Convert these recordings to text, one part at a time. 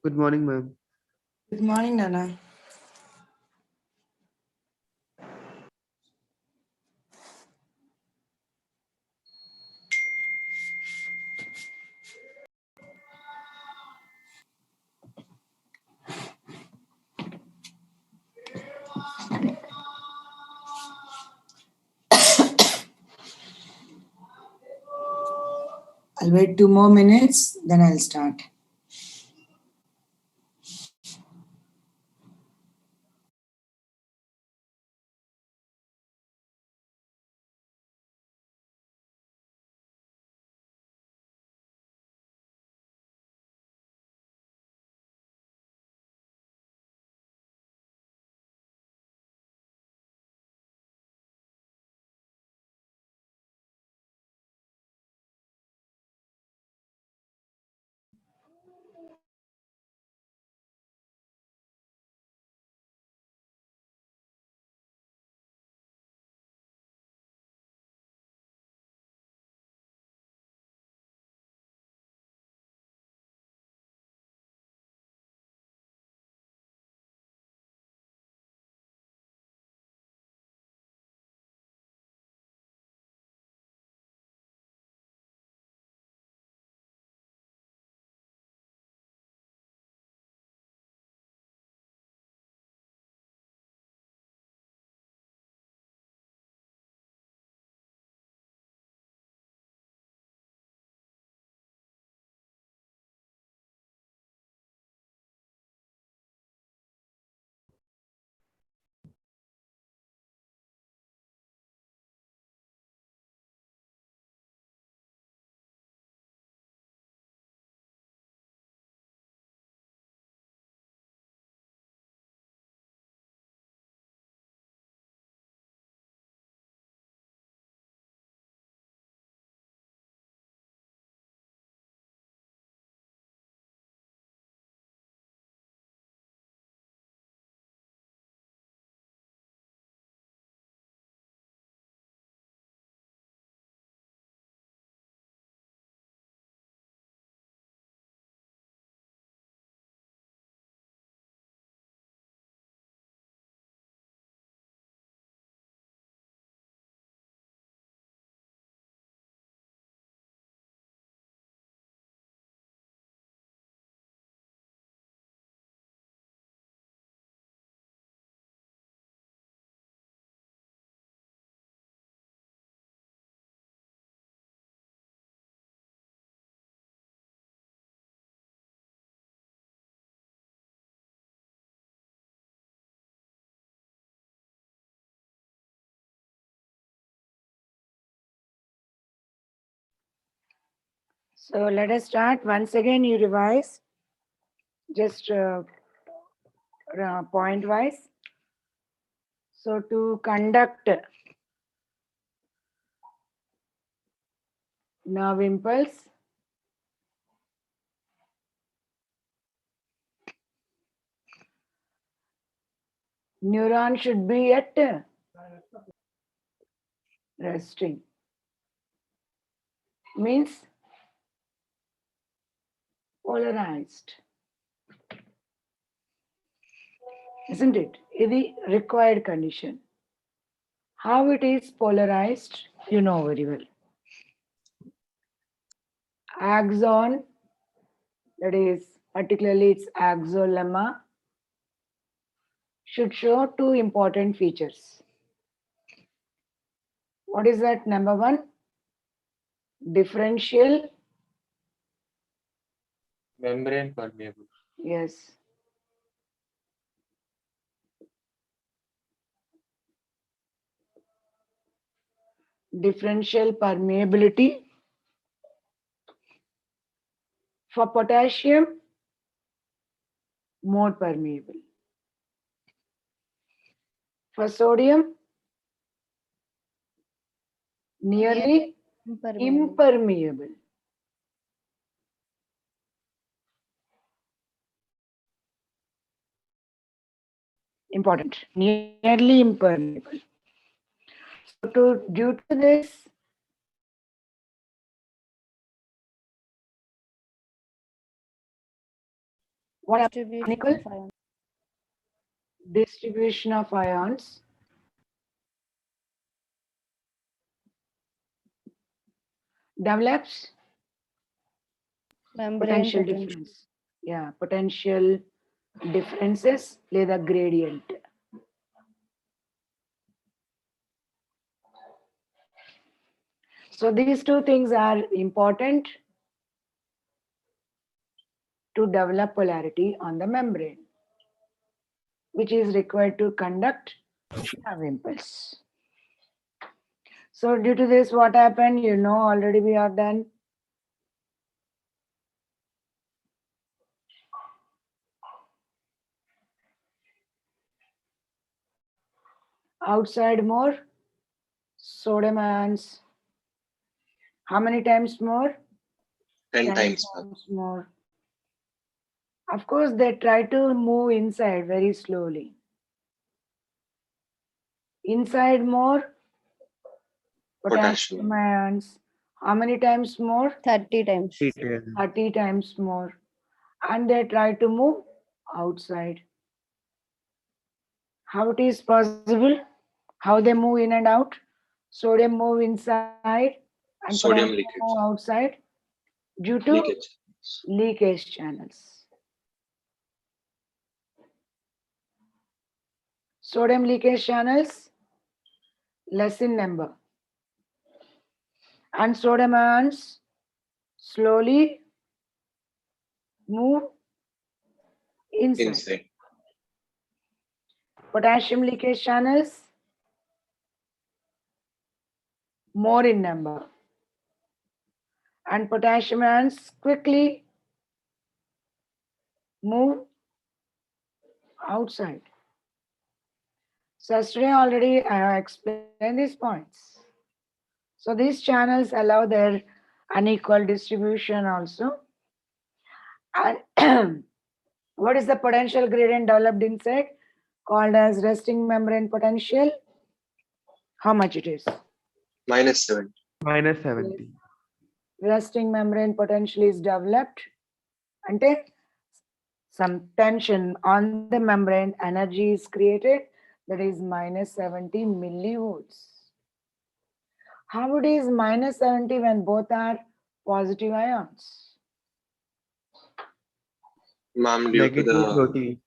Good morning, ma'am. Good morning, Nana. I'll wait 2 more minutes, then I'll start. So let us start. Once again, you revise just point wise. So to conduct nerve impulse, neuron should be at resting. Means polarized. Isn't it? Is the required condition. How it is polarized, you know very well. Axon, that is particularly its axolemma, should show two important features. What is that? Number one, differential. Membrane permeable. Yes. Differential permeability. For potassium, more permeable. For sodium, nearly impermeable. Important, nearly impermeable. So due to this, What happened, Distribution Nicole? of ions. Distribution of ions develops Membrane potential potential. difference. Yeah, potential differences play the gradient. So these two things are important to develop polarity on the membrane, which is required to conduct love impulse. So due to this, what happened? You know, already we are done. Outside more, sodium ions. How many times more? 10 times, ma'am. times more. Of course, they try to move inside very slowly. Inside more, potassium Potassium. ions. How many times more? 30 times. 30 times more. And they try to move outside. How it is possible? How they move in and out? Sodium move inside and Sodium potassium leakage. move outside due to Leakage. leakage channels. Sodium leakage channels less in number. And sodium ions slowly move inside. Inside. Potassium leakage channels more in number. And potassium ions quickly move outside. So yesterday already I have explained these points. So these channels allow their unequal distribution also. And what is the potential gradient developed inside? Called as resting membrane potential. How much it is? -7. -70. Resting membrane potential is developed. Ante some tension on the membrane, energy is created, that is -70 millivolts. How it is -70 when both are positive ions? Ma'am, due to Negative the protein.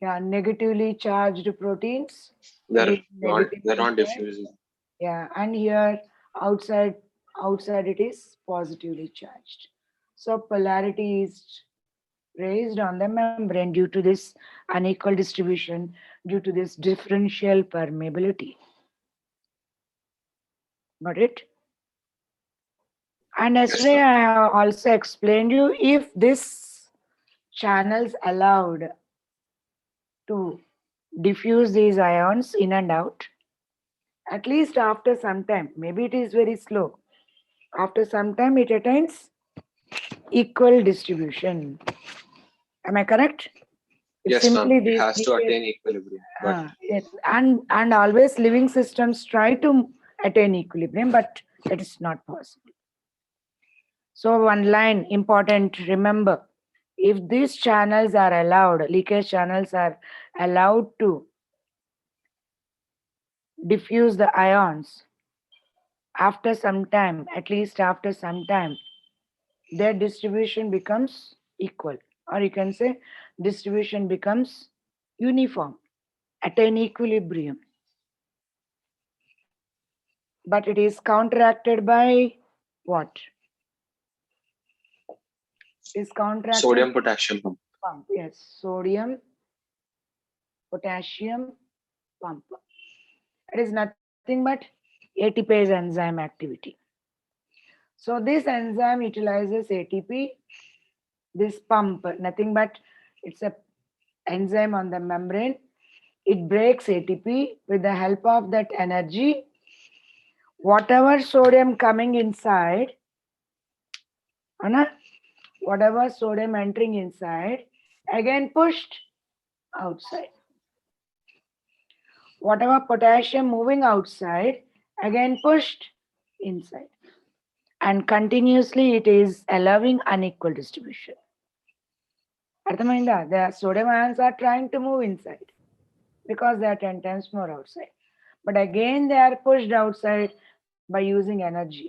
Yeah, negatively charged proteins. it they're is negatively not charged. diffusing. Yeah, and here outside it is positively charged. So polarity is raised on the membrane due to this unequal distribution, due to this differential permeability. Got it? And yesterday sir. I have also explained you, if this channels allowed to diffuse these ions in and out, at least after some time, maybe it is very slow, after some time it attains equal distribution. Am I correct? It's Yes, ma'am. It these has to three- attain equilibrium. But yes, and always living systems try to attain equilibrium, but that is not possible. So one line important, remember, if these channels are allowed, leakage channels are allowed to diffuse the ions, after some time, at least after some time, their distribution becomes equal, or you can say distribution becomes uniform, attain equilibrium. But it is counteracted by what? Is counteracted sodium potassium pump. pump. Yes, sodium potassium pump. It is nothing but ATPase enzyme activity. So this enzyme utilizes ATP. This pump, nothing but it's a enzyme on the membrane. It breaks ATP with the help of that energy. Whatever sodium coming inside, whatever sodium entering inside, again pushed outside. Whatever potassium moving outside, again pushed inside. And continuously it is allowing unequal distribution. అర్థమైందా? The sodium ions are trying to move inside because they are 10 times more outside. But again, they are pushed outside by using energy.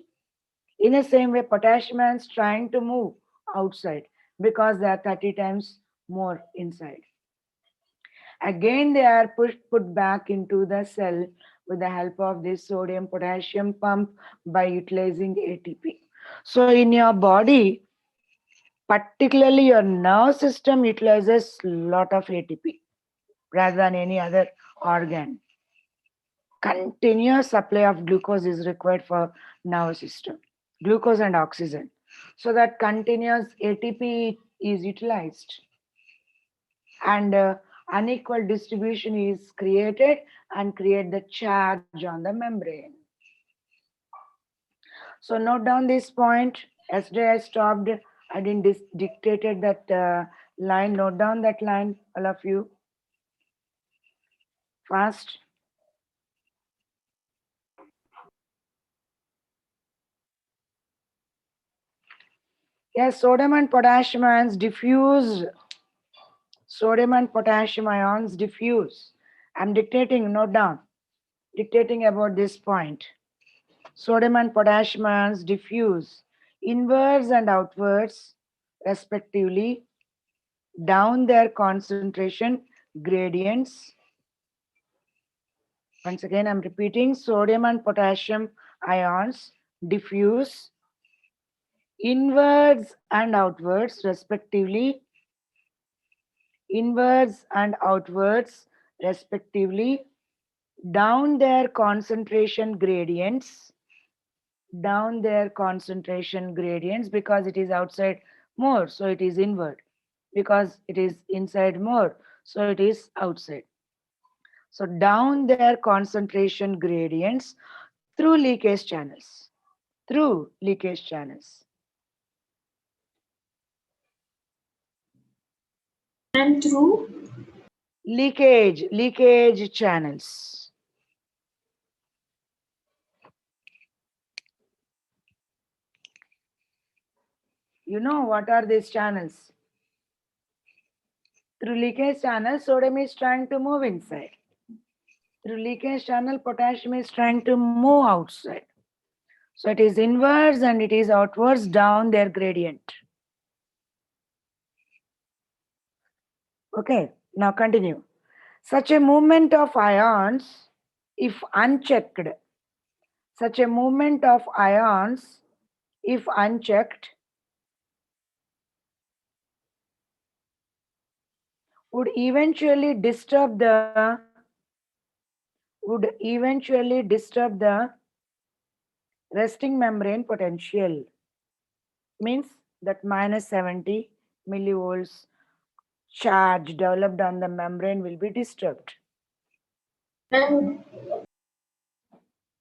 In the same way, potassium ions trying to move outside because they are 30 times more inside. Again, they are put back into the cell with the help of this sodium potassium pump by utilizing ATP. So in your body, particularly your nerve system utilizes lot of ATP rather than any other organ. Continuous supply of glucose is required for nervous system, glucose and oxygen. So that continuous ATP is utilized, and unequal distribution is created and create the charge on the membrane. So note down this point. Yesterday I stopped, I didn't dictated that line. Note down that line, all of you, fast. Yes, sodium and potassium ions diffuse. Sodium and potassium ions diffuse. I'm dictating, note down. Dictating about this point. Sodium and potassium ions diffuse inwards and outwards, respectively, down their concentration gradients. Once again, I'm repeating, sodium and potassium ions diffuse inwards and outwards, respectively, inwards and outwards, respectively, down their concentration gradients, down their concentration gradients, because it is outside more, so it is inward. Because it is inside more, so it is outside. So down their concentration gradients through leakage channels. Through leakage channels. And through Leakage channels. You know what are these channels? Through leakage channel, sodium is trying to move inside. Through leakage channel, potassium is trying to move outside. So it is inwards and it is outwards down their gradient. Okay, now continue. Such a movement of ions, if unchecked, such a movement of ions, if unchecked, would eventually disturb the resting membrane potential. Means that minus 70 millivolts charge developed on the membrane will be disturbed. and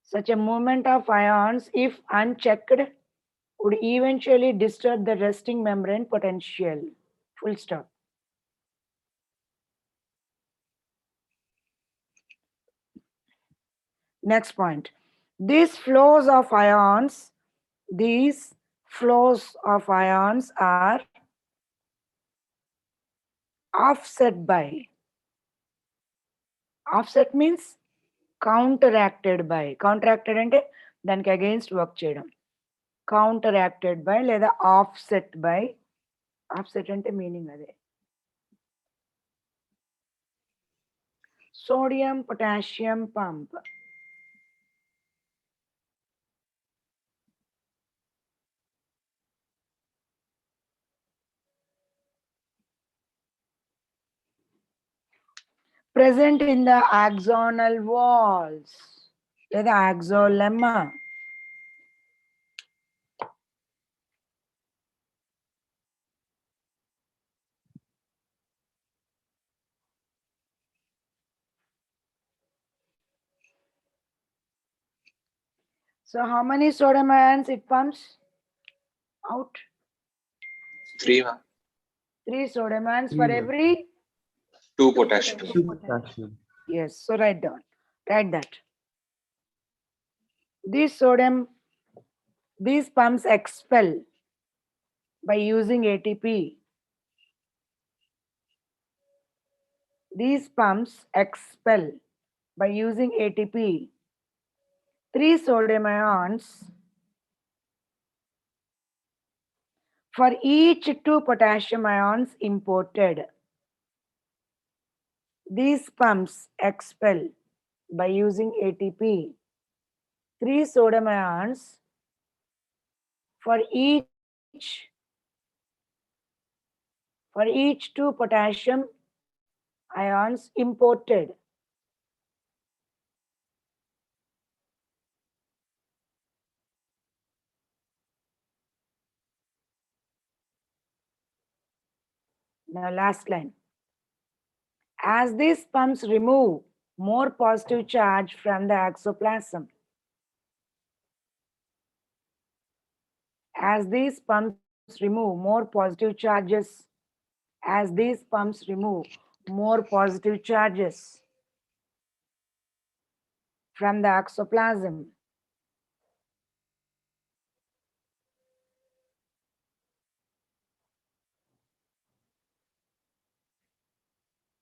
Such a movement of ions, if unchecked, would eventually disturb the resting membrane potential. Full stop. Next point. These flows of ions are offset by. Offset means counteracted by. Counteracted ante daniki against work cheyadam. Counteracted by లేదా offset by. Offset ante meaning ade. Sodium potassium pump. Present in the axonal walls లేదా axolemma. So how many sodium ions it pumps out? 3, ma'am. 3 sodium ions for Yeah. every. 2 potassium. Potassium. Yes, so write down. Write that. These pumps expel by using ATP These pumps expel by using ATP 3 sodium ions for each 2 potassium ions imported. These pumps expel by using ATP 3 sodium ions for each 2 potassium ions imported. Now last line. As these pumps remove more positive charge from the exoplasm, as these pumps remove more positive charges, as these pumps remove more positive charges from the exoplasm,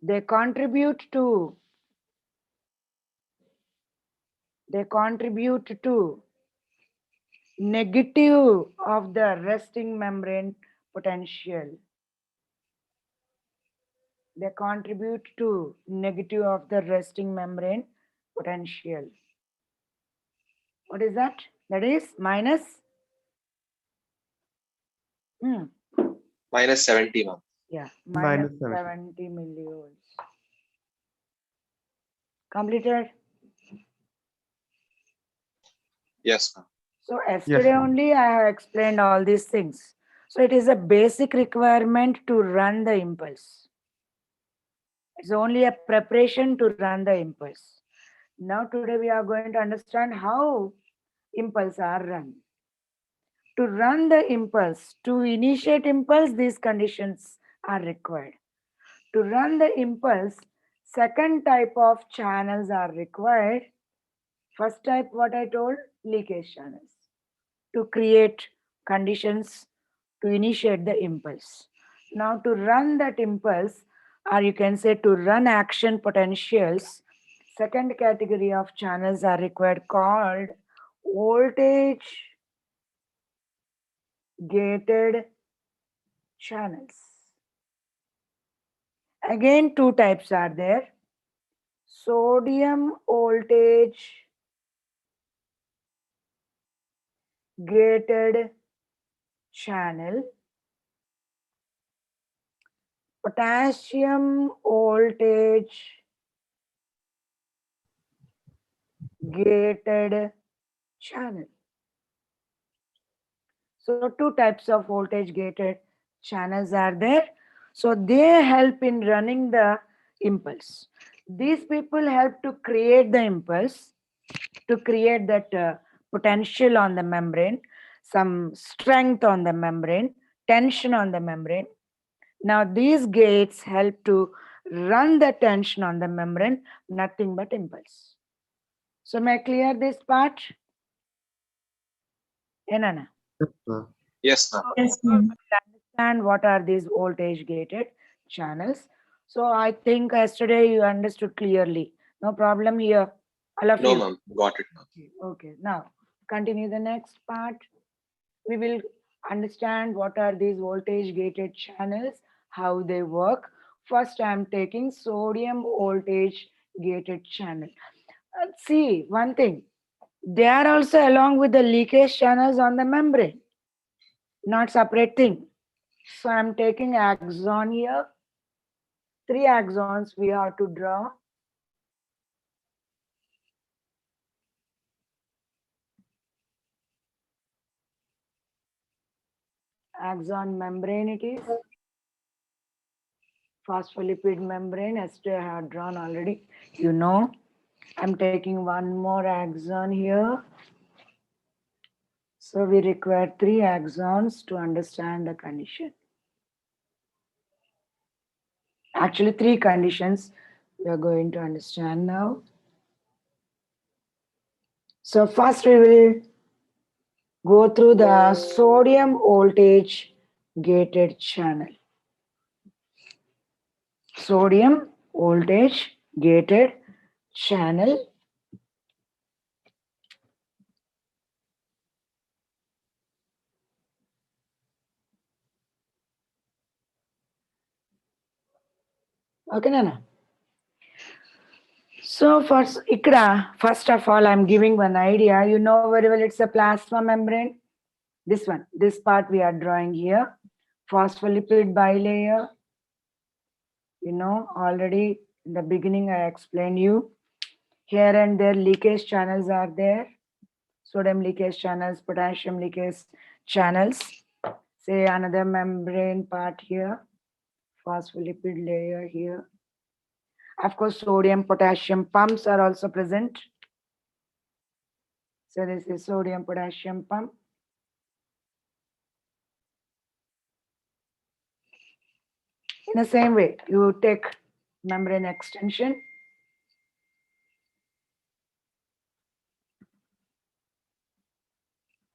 they contribute to negative of the resting membrane potential. They contribute to negative of the resting membrane potential. What is that? That is minus minus 70, ma'am. yeah, Minus minus 70 millivolts. Completed? Yes, ma'am. So yesterday ma'am. only I have explained all these things. So it is a basic requirement to run the impulse. It's only a preparation to run the impulse. Now today we are going to understand how impulse are run. To run the impulse, to initiate impulse, these conditions are required. To run the impulse, second type of channels are required. First type, what I told, leakage channels. To create conditions to initiate the impulse. Now to run that impulse, or you can say to run action potentials, second category of channels are required called voltage gated channels. Again, two types are there. Sodium voltage gated channel, potassium voltage gated channel. So two types of voltage gated channels are there. So they help in running the impulse. These people help to create the impulse, to create that potential on the membrane, some strength on the membrane, tension on the membrane. Now these gates help to run the tension on the membrane, nothing but impulse. So may I clear this part? Enana. Yes, ma'am. Yes, ma'am. Yes, ma'am. Understand what are these voltage gated channels. So I think yesterday you understood clearly. No problem here. All of No, you. ma'am. Got it, ma'am. Okay, now continue the next part. We will understand what are these voltage gated channels, how they work. First, I am taking sodium voltage gated channel. See, one thing, they are also along with the leakage channels on the membrane, not separate thing. So I'm taking axon here. 3 axons we have to draw. Axon membrane it is. Phospholipid membrane, yesterday I have drawn already. You know, I'm taking one more axon here. So we require 3 axons to understand the condition. Actually, 3 conditions we are going to understand now. So first we will go through the sodium voltage gated channel. Sodium voltage gated channel okay Nana. So first of all I'm giving one idea. You know very well it's a plasma membrane. This part we are drawing here. Phospholipid bilayer. You know already in the beginning I explained you. Here and there leakage channels are there. Sodium leakage channels, potassium leakage channels. Say another membrane part here. Phospholipid layer here. Of course, sodium, potassium pumps are also present. So this is sodium, potassium pump. In the same way, you take membrane extension.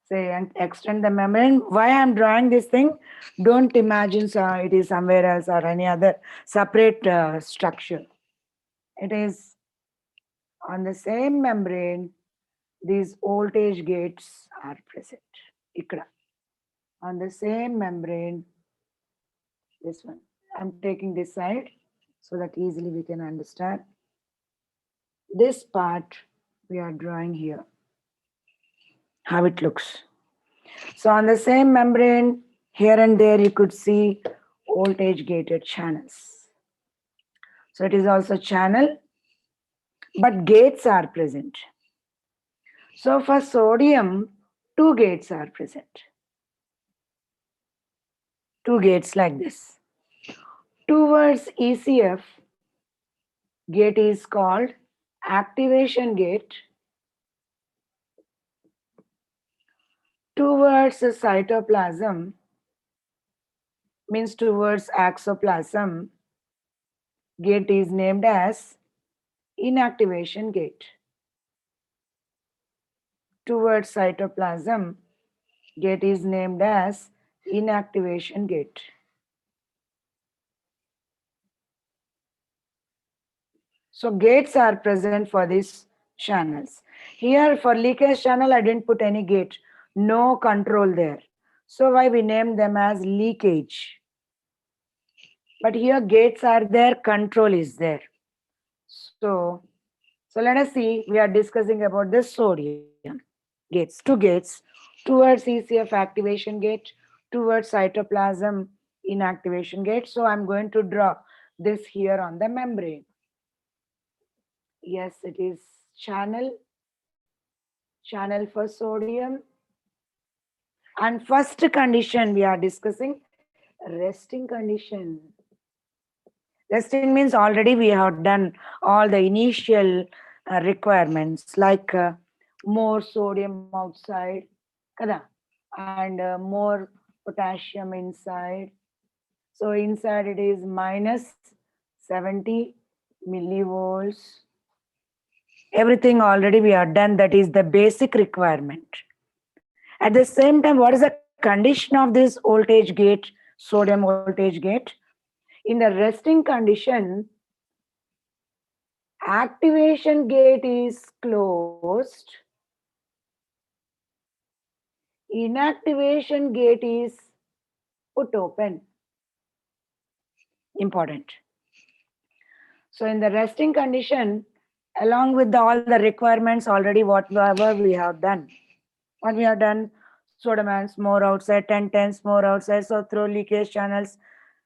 Say and extend the membrane. Why I'm drawing this thing? Don't imagine it is somewhere else or any other separate structure. It is on the same membrane. These voltage gates are present. Ikkada. On the same membrane, this one. I'm taking this side so that easily we can understand. This part we are drawing here. How it looks. So on the same membrane, here and there you could see voltage gated channels. So it is also channel, but gates are present. So for sodium, 2 gates are present. 2 gates like this. Towards ECF, gate is called activation gate. Towards the cytoplasm, means towards axoplasm, gate is named as inactivation gate. Towards cytoplasm, gate is named as inactivation gate. So gates are present for these channels. Here for leakage channel, I didn't put any gate, no control there. So why we named them as leakage. But here gates are there, control is there. So let us see, we are discussing about this sodium gates, 2 gates, towards ECF activation gate, towards cytoplasm inactivation gate. So I'm going to draw this here on the membrane. Yes, it is channel for sodium. And first condition we are discussing, resting condition. Resting means already we have done all the initial requirements like more sodium outside and more potassium inside. So inside it is minus 70 millivolts. Everything already we have done, that is the basic requirement. At the same time, what is the condition of this voltage gate, sodium voltage gate? In the resting condition, activation gate is closed, inactivation gate is put open. Important. So in the resting condition, along with all the requirements already whatever we have done. What we have done, sodium ions more outside, 10 times more outside, so through leakage channels,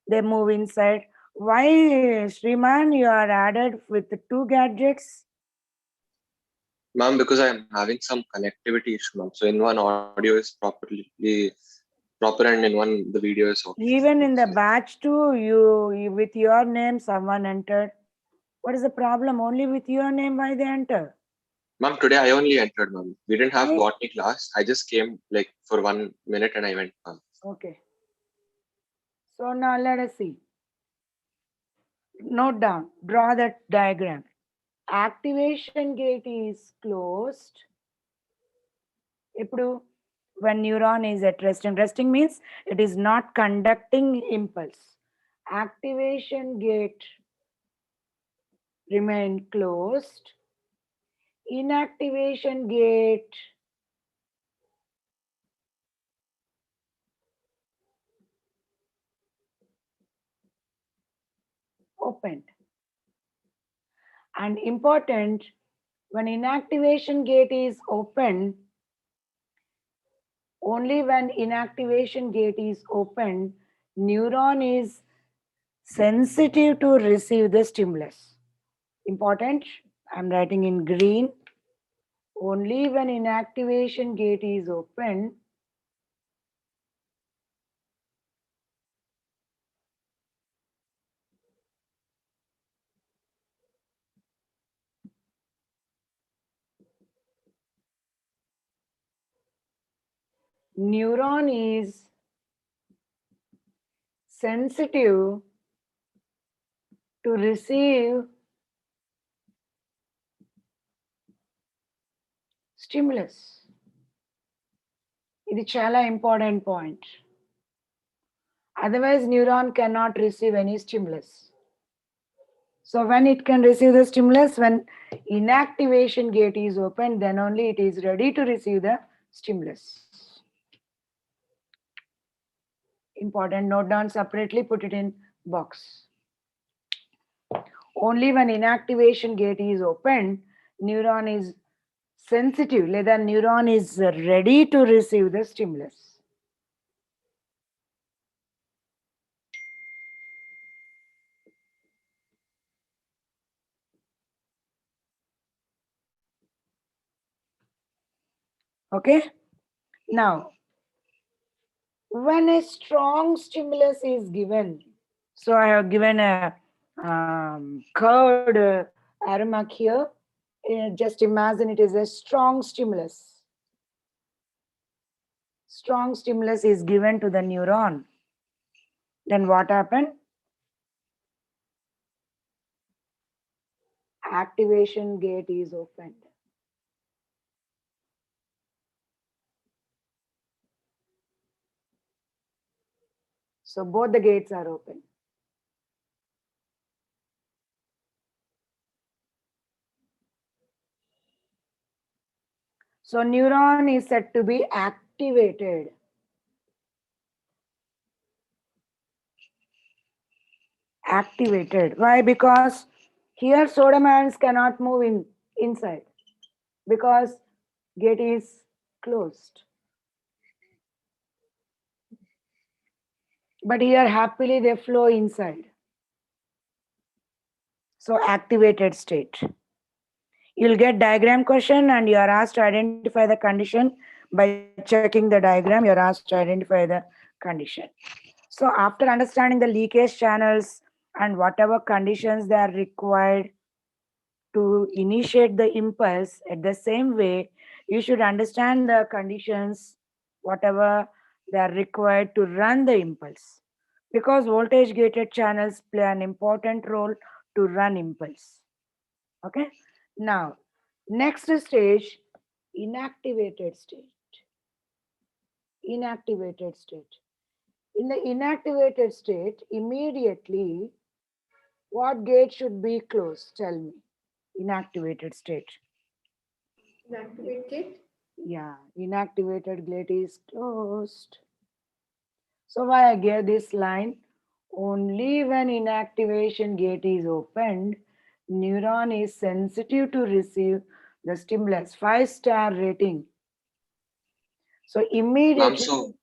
they move inside. Why, Shriman, you are added with the 2 gadgets? Ma'am, because I'm having some connectivity issue, ma'am. So in one audio is proper and in one the video is okay. Even in the batch 2, you with your name someone entered. What is the problem? Only with your name why they enter? Ma'am, today I only entered, ma'am. We didn't have Right. botany class. I just came like for 1 minute and I went, ma'am. Okay. So now let us see. Note down, draw that diagram. Activation gate is closed. Ippudu, when neuron is at resting means it is not conducting impulse. Activation gate remain closed. Inactivation gate opened. And important, when inactivation gate is open, only when inactivation gate is open, neuron is sensitive to receive the stimulus. Important, I'm writing in green. Only when inactivation gate is open, neuron is sensitive to receive stimulus. ఇది చాలా important point. Otherwise, neuron cannot receive any stimulus. So when it can receive the stimulus, when inactivation gate is open, then only it is ready to receive the stimulus. Important, note down separately, put it in box. Only when inactivation gate is open, neuron is sensitive, లేదా neuron is ready to receive the stimulus. Okay, now when a strong stimulus is given, so I have given a curved arrow mark here. Just imagine it is a strong stimulus. Strong stimulus is given to the neuron. Then what happened? Activation gate is opened. So both the gates are open. So neuron is said to be activated. Activated. Why? Because here sodium ions cannot move inside because gate is closed. But here happily they flow inside. So activated state. You'll get diagram question and you are asked to identify the condition. By checking the diagram, you're asked to identify the condition. So after understanding the leakage channels and whatever conditions they are required to initiate the impulse, at the same way, you should understand the conditions, whatever they are required to run the impulse. Because voltage gated channels play an important role to run impulse. Okay. Now, next stage, inactivated state. Inactivated state. In the inactivated state, immediately, what gate should be closed? Tell me. Inactivated state. Inactivated. Yeah, inactivated gate is closed. So why I gave this line? Only when inactivation gate is opened, neuron is sensitive to receive the stimulus. 5-star rating. So immediately.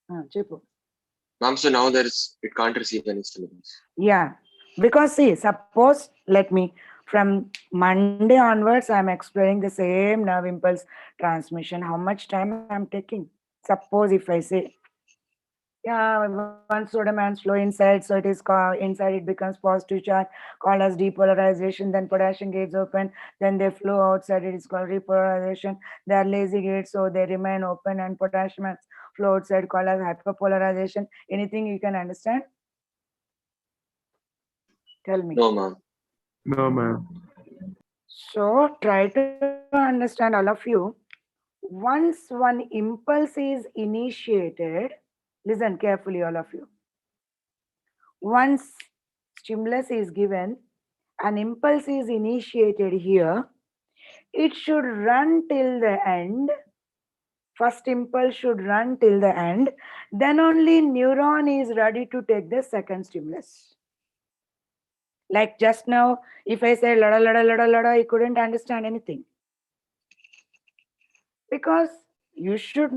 Ma'am, so now it can't receive any stimulus. Yeah, because see, suppose, let me, from Monday onwards, I'm explaining the same nerve impulse transmission. How much time I'm taking? Suppose if I say, yeah, once sodium ions flow inside, so it is called, inside it becomes positive charge, called as depolarization, then potassium gates open, then they flow outside, it is called repolarization. They are lazy gates, so they remain open, and potassium ions flow outside, called as hyperpolarization. Anything you can understand? Tell me. No, ma'am. No, ma'am. So try to understand, all of you. Once one impulse is initiated, listen carefully, all of you. Once stimulus is given an impulse is initiated here, it should run till the end. First impulse should run till the end. Then only neuron is ready to take the second stimulus. Like just now, if I say lada lada lada lada, you couldn't understand anything. Because you should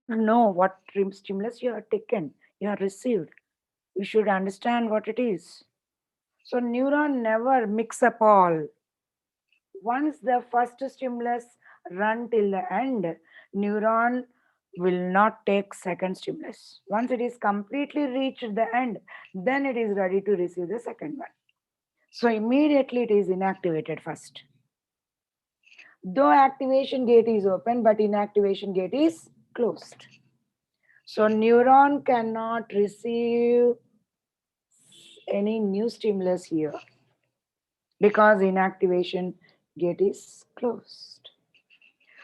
know what stimulus you have taken, you have received. You should understand what it is. So neuron never mix up all. Once the first stimulus run till the end, neuron will not take second stimulus. Once it is completely reached the end, then it is ready to receive the second one. So immediately it is inactivated first. Though activation gate is open, but inactivation gate is closed. So neuron cannot receive any new stimulus here because inactivation gate is closed.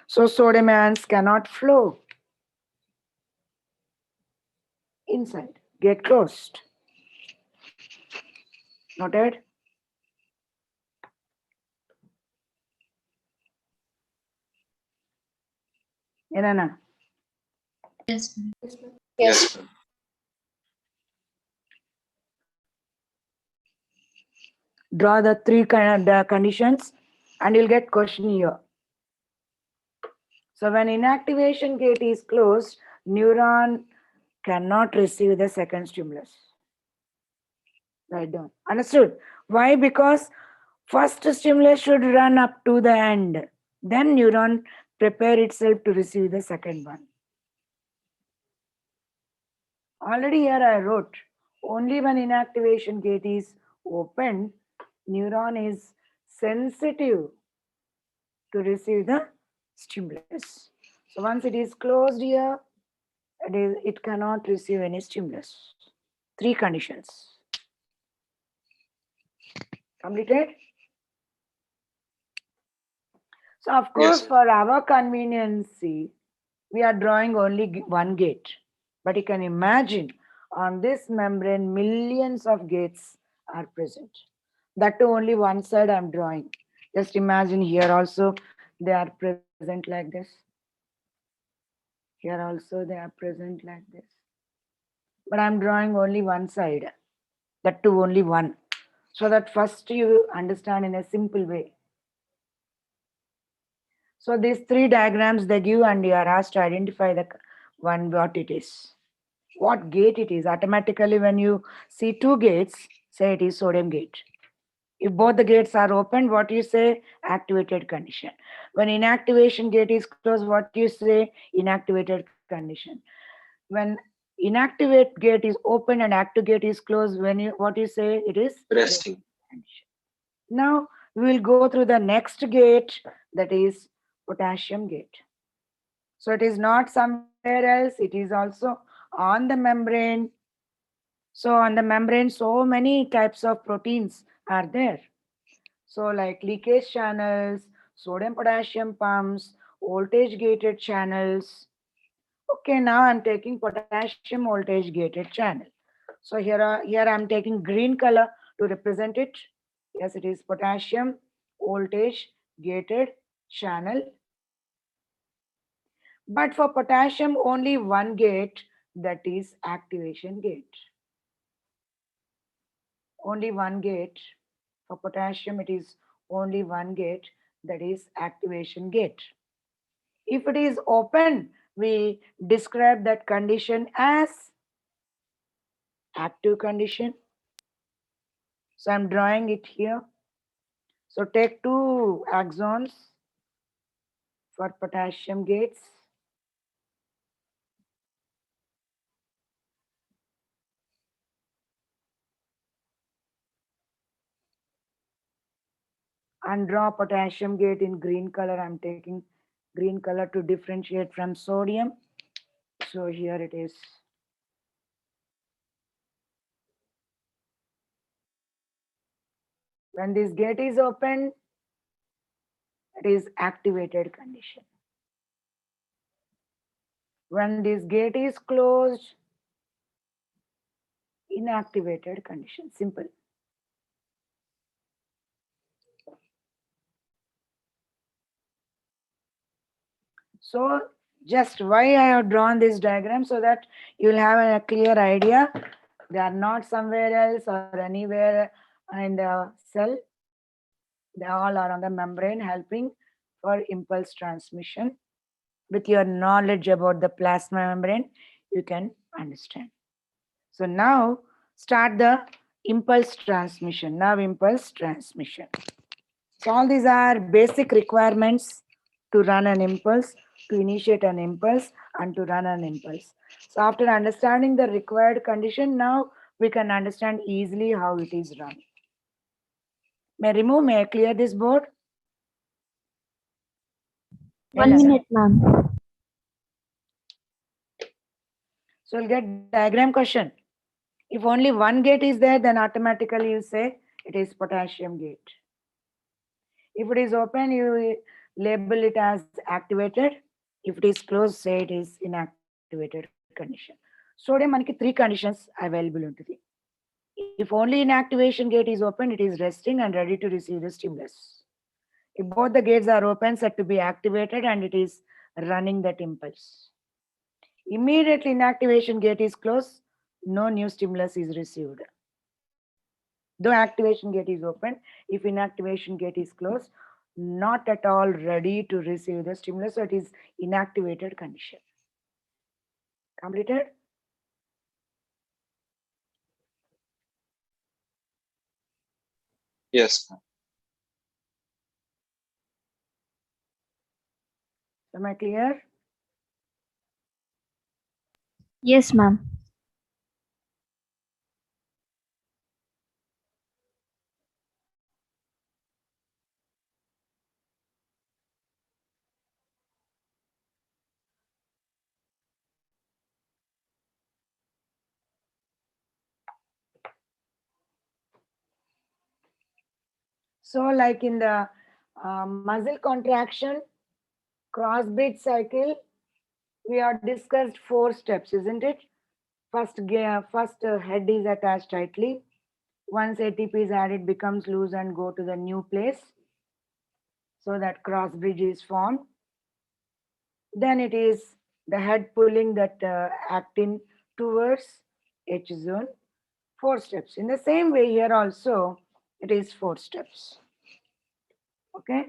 So sodium ions cannot flow inside, gate closed. Noted? Enana? Yes. Yes, ma'am. Draw the three the conditions and you'll get question here. So when inactivation gate is closed, neuron cannot receive the second stimulus. Write down. Understood? Why? Because first stimulus should run up to the end. Then neuron prepare itself to receive the second one. Already here I wrote, only when inactivation gate is open, neuron is sensitive to receive the stimulus. So once it is closed here, it cannot receive any stimulus. Three conditions. Completed? So of course, Yes. for our conveniency, we are drawing only one gate. But you can imagine on this membrane, millions of gates are present. That too only one side I'm drawing. Just imagine here also they are present like this. Here also they are present like this. But I'm drawing only one side. That too only one. So that first you understand in a simple way. So these three diagrams they give and you are asked to identify the one what it is. What gate it is. Automatically when you see two gates, say it is sodium gate. If both the gates are open, what you say? Activated condition. When inactivation gate is closed, what you say? Inactivated condition. When inactivate gate is open and active gate is closed, when you what you say? It is Resting. condition. Now we will go through the next gate, that is potassium gate. So it is not somewhere else, it is also on the membrane. So on the membrane, so many types of proteins are there. So like leakage channels, sodium potassium pumps, voltage gated channels. Okay, now I'm taking potassium voltage gated channel. So here I'm taking green color to represent it. Yes, it is potassium voltage gated channel. But for potassium, only one gate, that is activation gate. Only one gate. For potassium, it is only one gate, that is activation gate. If it is open, we describe that condition as active condition. So I'm drawing it here. So take two axons for potassium gates. And draw potassium gate in green color. I'm taking green color to differentiate from sodium. So here it is. When this gate is open, it is activated condition. When this gate is closed, inactivated condition. Simple. So just why I have drawn this diagram, so that you will have a clear idea. They are not somewhere else or anywhere in the cell. They all are on the membrane helping for impulse transmission. With your knowledge about the plasma membrane, you can understand. So now start the impulse transmission. Now impulse transmission. So all these are basic requirements to run an impulse, to initiate an impulse, and to run an impulse. So after understanding the required condition, now we can understand easily how it is run. May I clear this board? 1 minute, ma'am. So we'll get diagram question. If only one gate is there, then automatically you say it is potassium gate. If it is open, you label it as activated. If it is closed, say it is inactivated condition. Sodium మనకి 3 conditions available ఉంటుంది. If only inactivation gate is open, it is resting and ready to receive the stimulus. If both the gates are open, set to be activated, and it is running that impulse. Immediately inactivation gate is closed, no new stimulus is received. Though activation gate is open, if inactivation gate is closed, not at all ready to receive the stimulus, so it is inactivated condition. Completed? Yes, ma'am. Am I clear? Yes, ma'am. So like in the muscle contraction, cross bridge cycle, we have discussed 4 steps, isn't it? First head is attached tightly. Once ATP is added, becomes loose and go to the new place. So that cross bridge is formed. Then it is the head pulling that actin towards H zone. 4 steps. In the same way here also, it is 4 steps. Okay.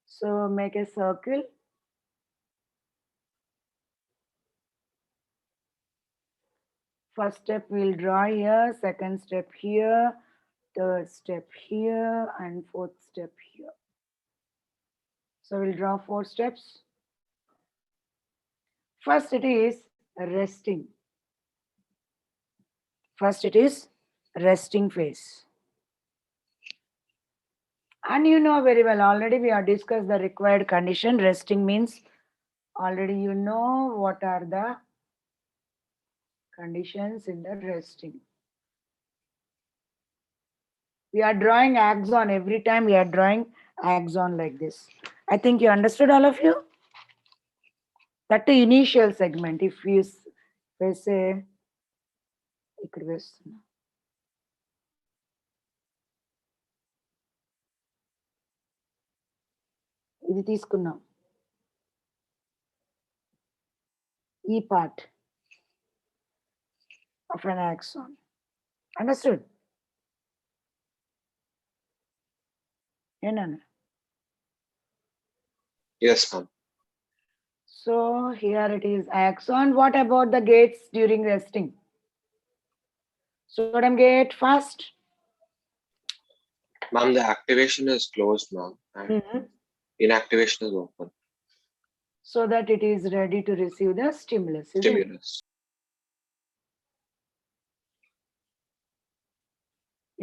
So make a circle. First step we'll draw here, second step here, third step here, and fourth step here. So we'll draw 4 steps. First it is resting. First it is resting phase. And you know very well, already we have discussed the required condition. Resting means already you know what are the conditions in the resting. We are drawing axon every time we are drawing axon like this. I think you understood, all of you. That the initial segment, if we say ఇక్కడ వేస్తున్నా. ఇది తీసుకున్నాం, ఈ part of an axon. Understood? Enana? Yes, ma'am. So here it is axon. What about the gates during resting? Sodium gate first. Ma'am, the activation is closed, ma'am, and inactivation is open. So that it is ready to receive the stimulus. Isn't it? Stimulus.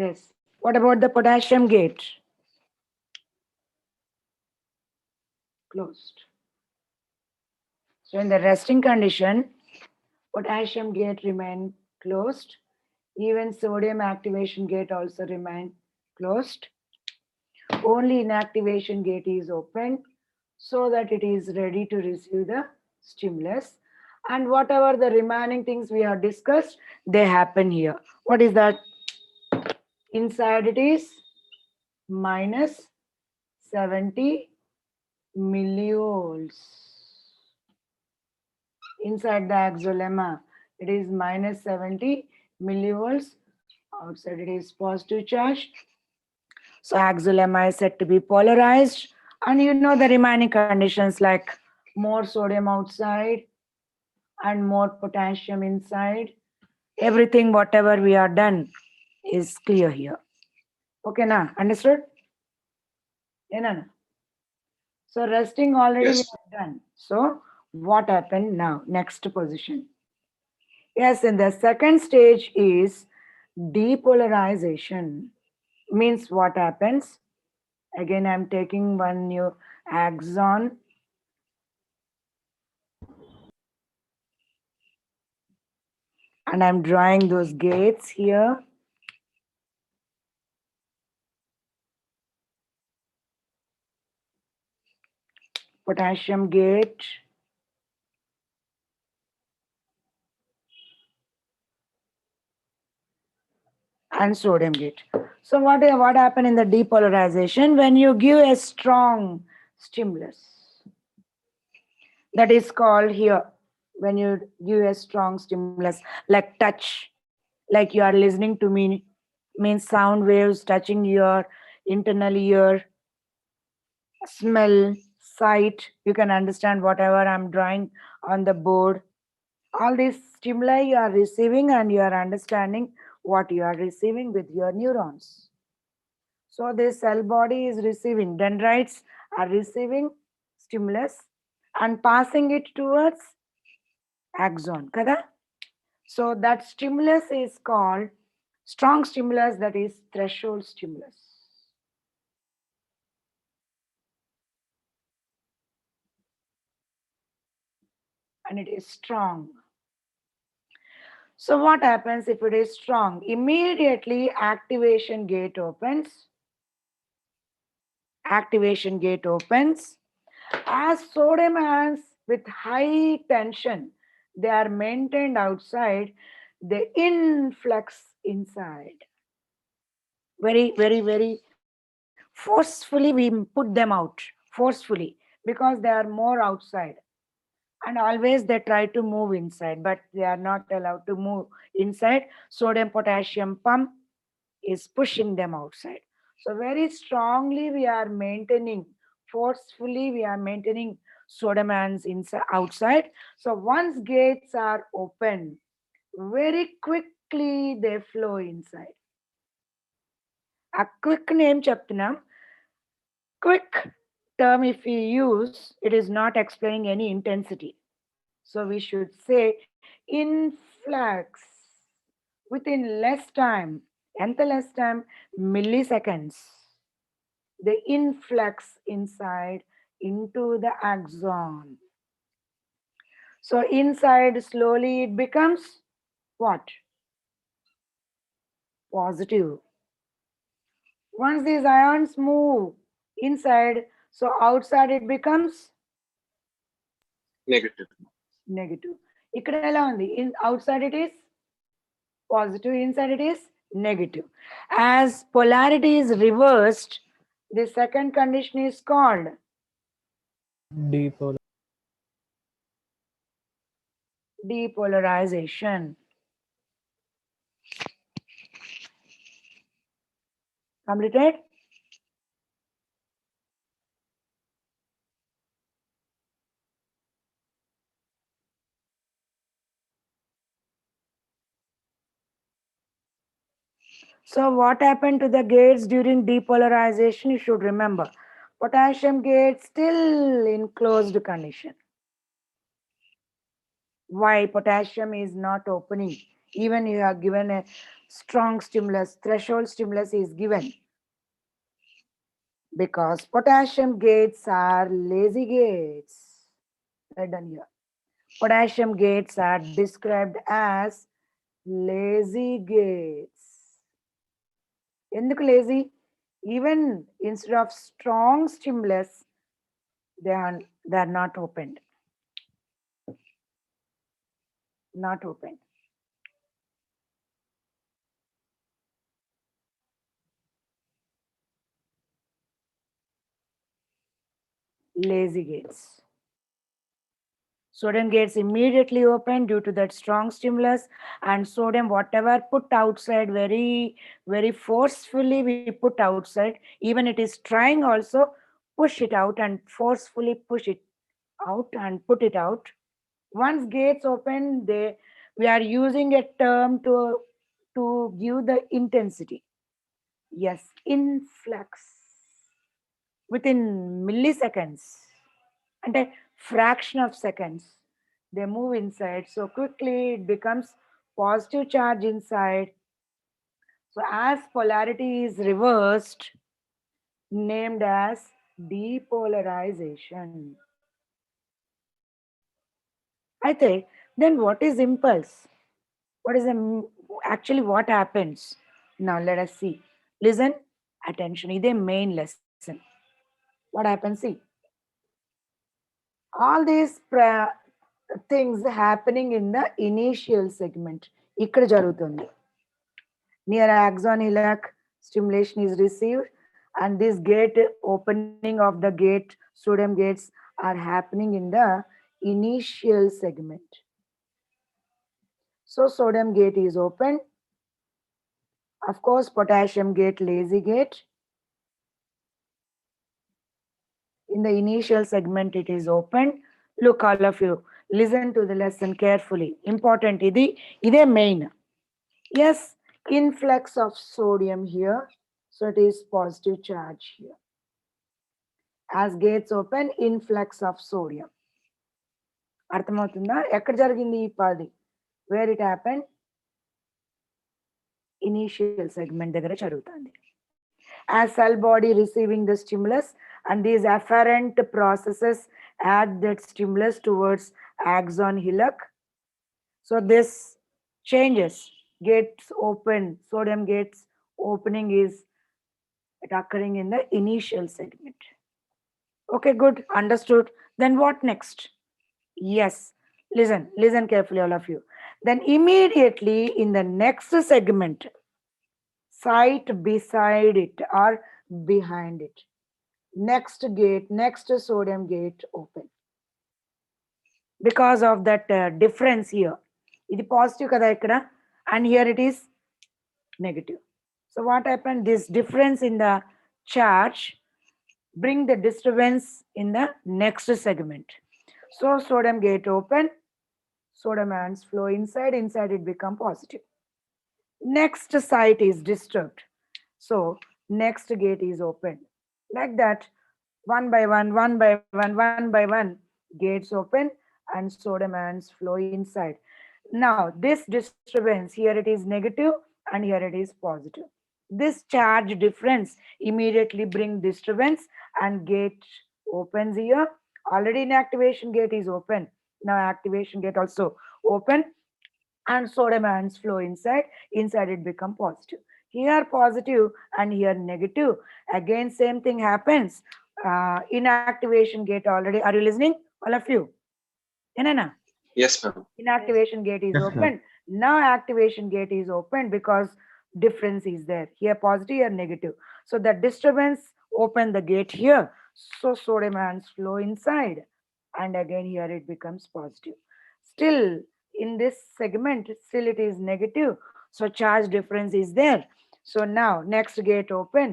Yes. What about the potassium gate? Closed. So in the resting condition, potassium gate remain closed. Even sodium activation gate also remain closed. Only inactivation gate is open, so that it is ready to receive the stimulus. And whatever the remaining things we have discussed, they happen here. What is that? Inside it is minus 70 millivolts. Inside the axolemma, it is minus 70 millivolts. Outside it is positive charge. So axolemma is said to be polarized. And you know the remaining conditions like more sodium outside and more potassium inside. Everything, whatever we are done, is clear here. Okay, now understood? Yeah, no. So resting already we Yes. have done. So what happened now? Next position. Yes, in the second stage is depolarization. Means what happens? Again, I'm taking one new axon. And I'm drawing those gates here. Potassium gate. And sodium gate. So what happened in the depolarization? When you give a strong stimulus, that is called here, when you give a strong stimulus, like touch, like you are listening to me, means sound waves touching your internal ear, smell, sight, you can understand whatever I'm drawing on the board. All these stimuli you are receiving and you are understanding what you are receiving with your neurons. So this cell body is receiving, dendrites are receiving stimulus and passing it towards axon. Kada? So that stimulus is called strong stimulus, that is threshold stimulus. And it is strong. So what happens if it is strong? Immediately activation gate opens. Activation gate opens. As sodium ions with high tension, they are maintained outside, they influx inside. Very, very, very forcefully we put them out, forcefully, because they are more outside. And always they try to move inside, but they are not allowed to move inside. Sodium potassium pump is pushing them outside. So very strongly we are maintaining, forcefully we are maintaining sodium ions inside, outside. So once gates are open, very quickly they flow inside. A quick name chaptanam. Quick term if we use, it is not explaining any intensity. So we should say influx within less time. And the less time, milliseconds. The influx inside into the axon. So inside slowly it becomes what? Positive. Once these ions move inside, so outside it becomes Negative. negative. ఇక్కడ ఎలా ఉంది? Outside it is positive, inside it is negative. As polarity is reversed, the second condition is called Depolar. depolarization. Completed? So what happened to the gates during depolarization? You should remember. Potassium gate still in closed condition. Why potassium is not opening? Even you are given a strong stimulus, threshold stimulus is given. Because potassium gates are lazy gates. Right down here. Potassium gates are described as lazy gates. ఎందుకు lazy? Even instead of strong stimulus, they are not opened. Not opened. Lazy gates. Sodium gets immediately open due to that strong stimulus, and sodium, whatever put outside very, very forcefully, we put outside, even it is trying also, push it out and forcefully push it out and put it out. Once gates open, we are using a term to give the intensity. Yes, influx within milliseconds and a fraction of seconds. They move inside so quickly it becomes positive charge inside. So as polarity is reversed, named as depolarization. I think then what is impulse? What is actually what happens? Now let us see. Listen, attention. This is the main lesson. What happens? See, all these things happening in the initial segment. ఇక్కడ జరుగుతుంది. Near axon hillock, stimulation is received, and this gate opening of the gate, sodium gates are happening in the initial segment. So sodium gate is open. Of course, potassium gate, lazy gate. In the initial segment, it is open. Look, all of you, listen to the lesson carefully. Important, ide main. Yes, influx of sodium here. So it is positive charge here. As gates open, influx of sodium. అర్థమవుతుందా? ఎక్కడ జరిగింది ఈ పది? Where it happened? Initial segment దగ్గర జరుగుతుంది. As cell body receiving the stimulus, and these afferent processes add that stimulus towards axon hillock. So this changes, gates open, sodium gates opening is occurring in the initial segment. Okay, good, understood. Then what next? Yes, listen carefully, all of you. Then immediately in the next segment, site beside it or behind it, next gate, next sodium gate open. Because of that difference here, ఇది positive kada ikkada, and here it is negative. So what happened? This difference in the charge bring the disturbance in the next segment. So sodium gate open, sodium ions flow inside it become positive. Next site is disturbed. So next gate is open. Like that, one by one, gates open and sodium ions flow inside. Now this disturbance, here it is negative and here it is positive. This charge difference immediately bring disturbance and gate opens here. Already inactivation gate is open. Now activation gate also open and sodium ions flow inside it become positive. Here positive and here negative. Again same thing happens. Inactivation gate already. Are you listening, all of you? Enana? Yes, ma'am. Inactivation gate is Yes, ma'am. open. Now activation gate is open because difference is there. Here positive, here negative. So the disturbance open the gate here. So sodium ions flow inside. And again here it becomes positive. Still in this segment, still it is negative. So charge difference is there. So now next gate open.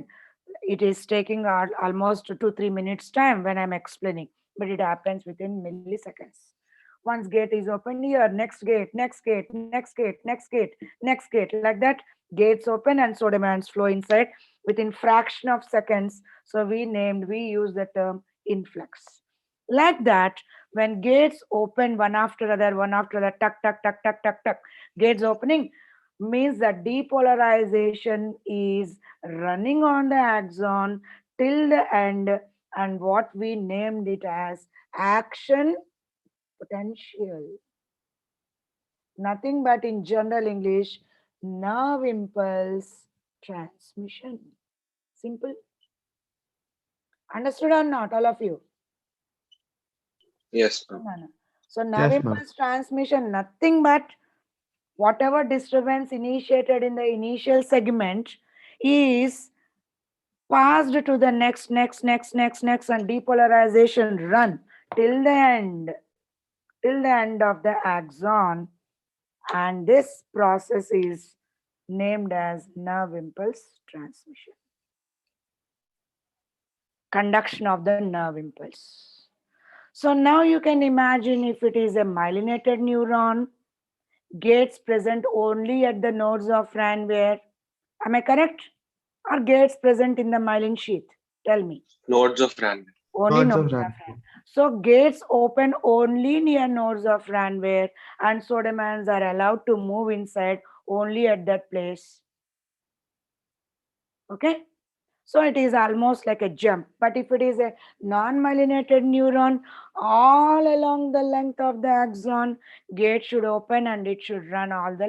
It is taking almost 2-3 minutes time when I'm explaining, but it happens within milliseconds. Once gate is open here, next gate, next gate, next gate, next gate, next gate, like that, gates open and sodium ions flow inside within fraction of seconds. So we use the term influx. Like that, when gates open one after other, tuck, tuck, tuck, tuck, tuck, tuck, gates opening means that depolarization is running on the axon till the end, and what we named it as action potential. Nothing but in general English, nerve impulse transmission. Simple. Understood or not, all of you? Yes, ma'am. No. So nerve Yes, ma'am. impulse transmission, nothing but whatever disturbance initiated in the initial segment is passed to the next, and depolarization run till the end. till the end of the axon, and this process is named as nerve impulse transmission. Conduction of the nerve impulse. So now you can imagine if it is a myelinated neuron, gates present only at the nodes of Ranvier. Am I correct? Or gates present in the myelin sheath? Tell me. Nodes of Ranvier. Only Nodes of nodes of Ranvier. Ranvier. So gates open only near nodes of Ranvier, and sodamans are allowed to move inside only at that place. Okay? So it is almost like a jump. But if it is a non-myelinated neuron, all along the length of the axon, gate should open and it should run all the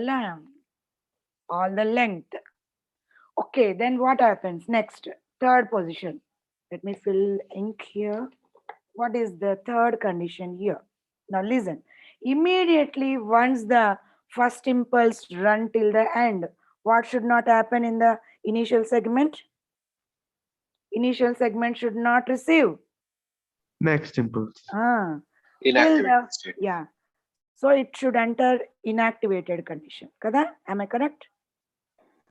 length. Okay, then what happens next? Third position. Let me fill ink here. What is the third condition here? Now listen. Immediately once the first impulse run till the end, what should not happen in the initial segment? Initial segment should not receive. Next impulse. Till Inactivated the, state. yeah. So it should enter inactivated condition. Kada? Am I correct?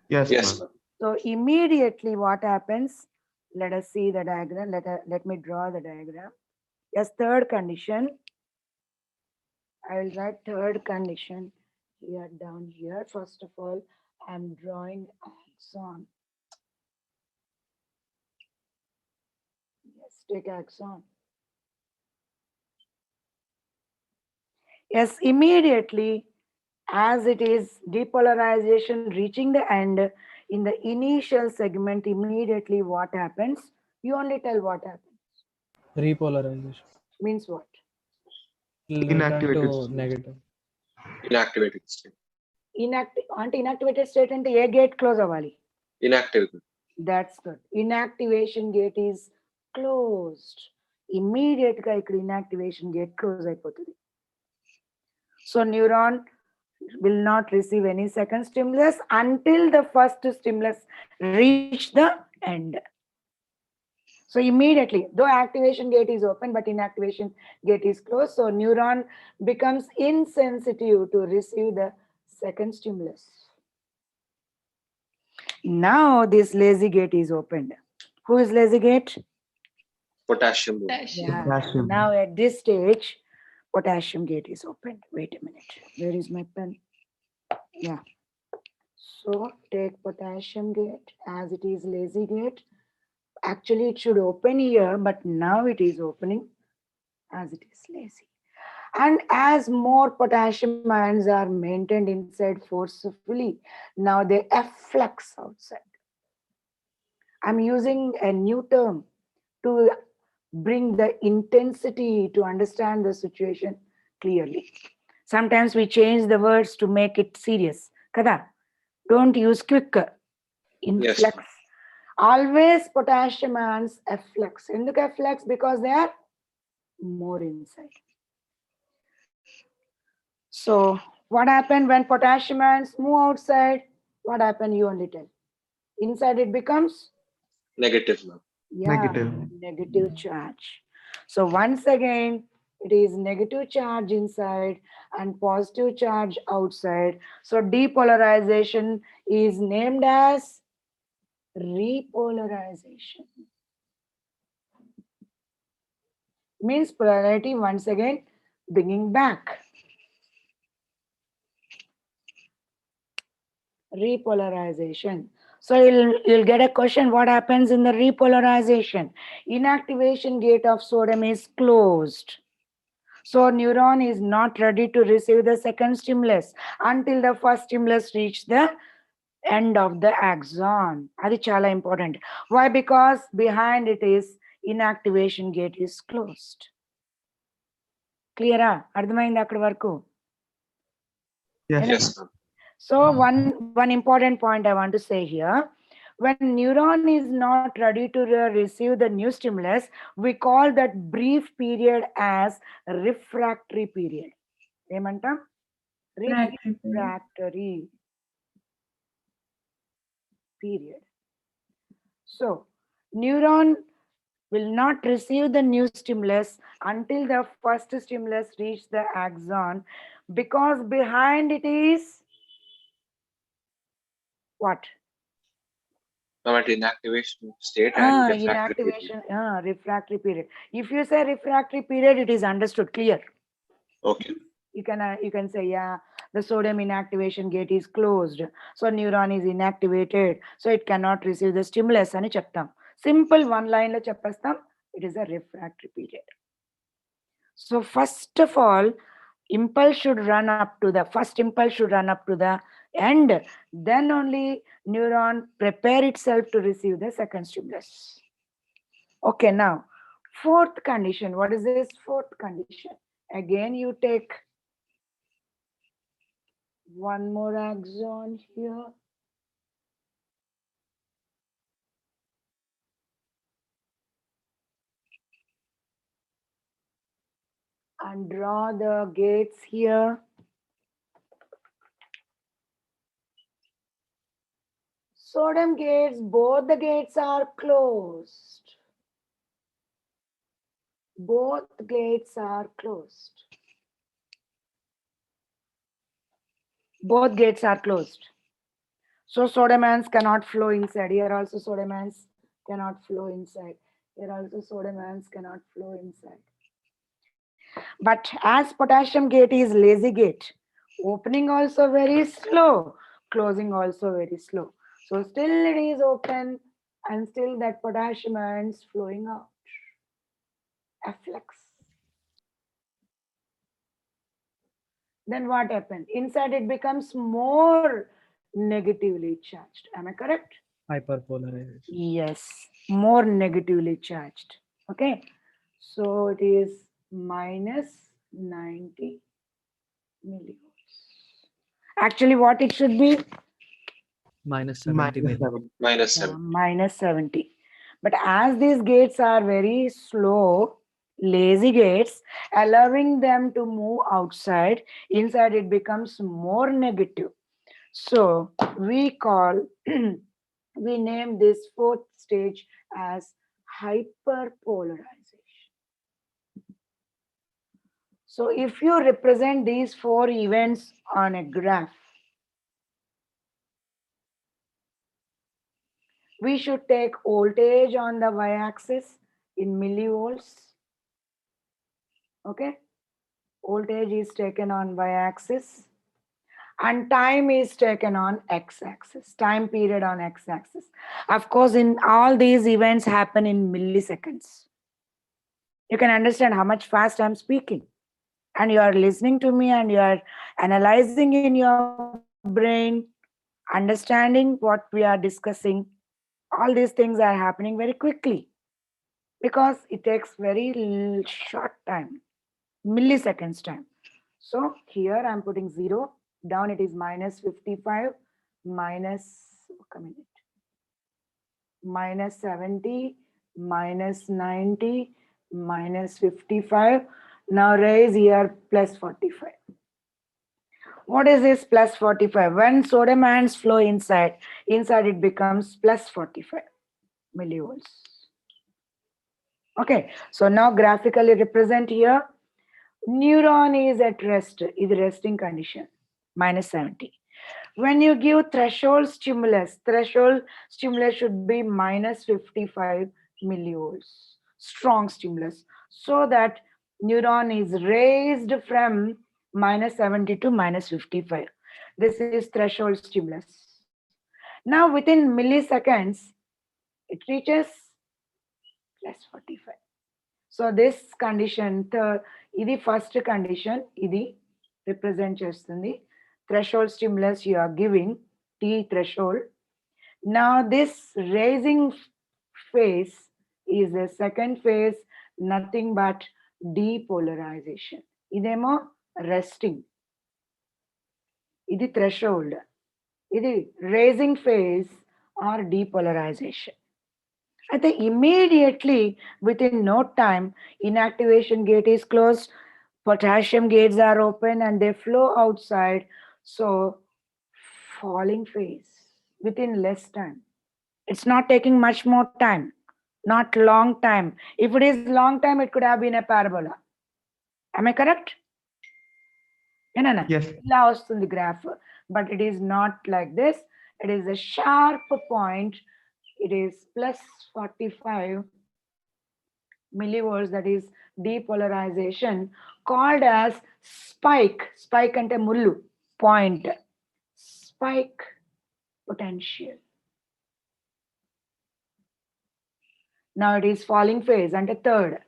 Yes, Yes, ma'am. ma'am. So immediately what happens? Let us see the diagram. Let me draw the diagram. Yes, third condition. I will write third condition here down here. First of all, I'm drawing axon. Yes, take axon. Yes, immediately as it is depolarization reaching the end in the initial segment, immediately what happens? You only tell what happens. Repolarization. Means what? It'll return Inactivated to state. negative. Inactivated state. Inactivated state and a gate close avali. Inactivated. That's good. Inactivation gate is closed. Immediate ga ikkada inactivation gate close అయిపోతుంది. So neuron will not receive any second stimulus until the first stimulus reach the end. So immediately, though activation gate is open, but inactivation gate is closed, so neuron becomes insensitive to receive the second stimulus. Now this lazy gate is opened. Who is lazy gate? Potassium. Yeah. Potassium. Now at this stage, potassium gate is opened. Wait a minute. Where is my pen? Yeah. So take potassium gate as it is lazy gate. Actually, it should open here, but now it is opening as it is lazy. And as more potassium ions are maintained inside forcefully, now they efflux outside. I'm using a new term to bring the intensity to understand the situation clearly. Sometimes we change the words to make it serious. Kada? Don't use quick. Influx. Yes. Always potassium ions efflux. Enduku efflux? Because they are more inside. So what happened when potassium ions move outside? What happened? You only tell. Inside it becomes? Negative, ma'am. Yeah, Negative. negative charge. So once again, it is negative charge inside and positive charge outside. So depolarization is named as repolarization. Means polarity once again bringing back. Repolarization. So you'll get a question, what happens in the repolarization? Inactivation gate of sodium is closed. So neuron is not ready to receive the second stimulus until the first stimulus reach the end of the axon. Adi chala important. Why? Because behind it is inactivation gate is closed. Clear? Ardhamaindi akkadi varaku? Yes. Yes, ma'am. So one important point I want to say here, when neuron is not ready to receive the new stimulus, we call that brief period as refractory period. Emanta? Refractory period. So neuron will not receive the new stimulus until the first stimulus reach the axon, because behind it is what? At inactivation state and refractory period. Inactivation, refractory period. If you say refractory period, it is understood, clear. Okay. You can say, yeah, the sodium inactivation gate is closed, so neuron is inactivated, so it cannot receive the stimulus ani cheptam. Simple one line lo cheppestam, it is a refractory period. So first of all, impulse should run up to the first impulse should run up to the end, then only neuron prepare itself to receive the second stimulus. Okay, now fourth condition. What is this fourth condition? Again, you take one more axon here. And draw the gates here. Sodium gates, both the gates are closed. Both gates are closed. Both gates are closed. So sodium ions cannot flow inside. Here also sodium ions cannot flow inside. Here also sodium ions cannot flow inside. But as potassium gate is lazy gate, opening also very slow, closing also very slow. So still it is open and still that potassium ions flowing out. Efflux. Then what happened? Inside it becomes more negatively charged. Am I correct? Hyperpolarization. Yes, more negatively charged. Okay. So it is minus 90 millivolts. Actually, what it should be? Minus 70 millivolts. Minus Yeah, 7. minus 70. But as these gates are very slow, lazy gates, allowing them to move outside, inside it becomes more negative. So we call, we name this fourth stage as hyperpolarization. So if you represent these four events on a graph, we should take voltage on the y-axis in millivolts. Okay, voltage is taken on y-axis and time is taken on x-axis, time period on x-axis. Of course, in all these events happen in milliseconds. You can understand how much fast I'm speaking. And you are listening to me and you are analyzing in your brain, understanding what we are discussing. All these things are happening very quickly because it takes very short time, milliseconds time. So here I'm putting 0, down it is minus 55, minus 70, minus 90, minus 55. Now raise here plus 45. What is this plus 45? When sodium ions flow inside it becomes plus 45 millivolts. Okay, so now graphically represent here. Neuron is at rest, is resting condition, minus 70. When you give threshold stimulus should be minus 55 millivolts, strong stimulus, so that neuron is raised from minus 70 to minus 55. This is threshold stimulus. Now within milliseconds, it reaches plus 45. So this condition, idi first condition, idi represent chestundi. Threshold stimulus you are giving, T threshold. Now this raising phase is the second phase, nothing but depolarization. Idemo resting. Idi threshold. Idi raising phase or depolarization. I think immediately within no time, inactivation gate is closed, potassium gates are open and they flow outside. So falling phase within less time. It's not taking much more time. not long time. If it is long time, it could have been a parabola. Am I correct? No. Yes. ఇలా వస్తుంది graph, but it is not like this. It is a sharp point. It is plus 45 millivolts, that is depolarization, called as spike. Spike ante mullu, point. Spike potential. Now it is falling phase and a third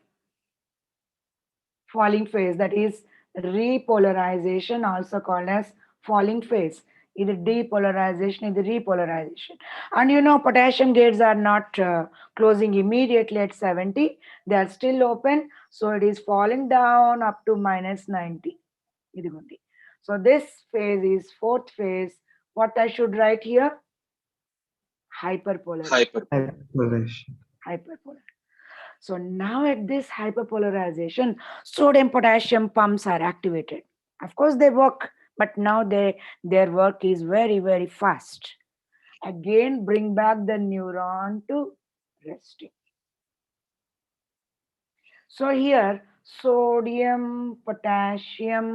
falling phase, that is repolarization, also called as falling phase. Either depolarization, either repolarization. And you know, potassium gates are not closing immediately at 70. They are still open. So it is falling down up to minus 90. ఇదిగోండి. So this phase is fourth phase. What I should write here? Hyperpolarization. Hyperpolarization. Hyperpolar. So now at this hyperpolarization, sodium potassium pumps are activated. Of course they work, but now their work is very, very fast. Again, bring back the neuron to resting. So here, sodium potassium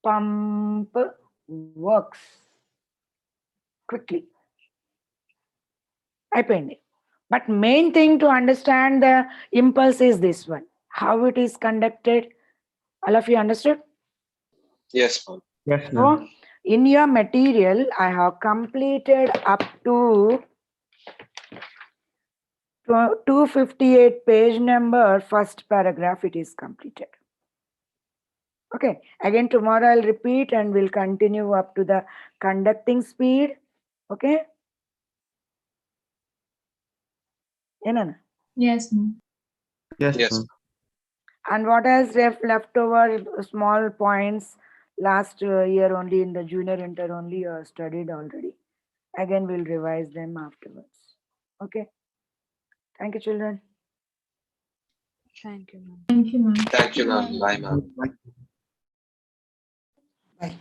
pump works quickly. అయిపోయింది. But main thing to understand the impulse is this one, how it is conducted. All of you understood? Yes, ma'am. Yes, So ma'am. in your material, I have completed up to 258 page number, first paragraph it is completed. Okay, again tomorrow I'll repeat and we'll continue up to the conducting speed. Okay? Enana? Yes, ma'am. Yes, Yes. ma'am. And what has left over, small points, last year only in the junior inter only studied already. Again, we'll revise them afterwards. Okay. Thank you, children. Thank you, ma'am. Thank you, ma'am. Bye, ma'am. Bye.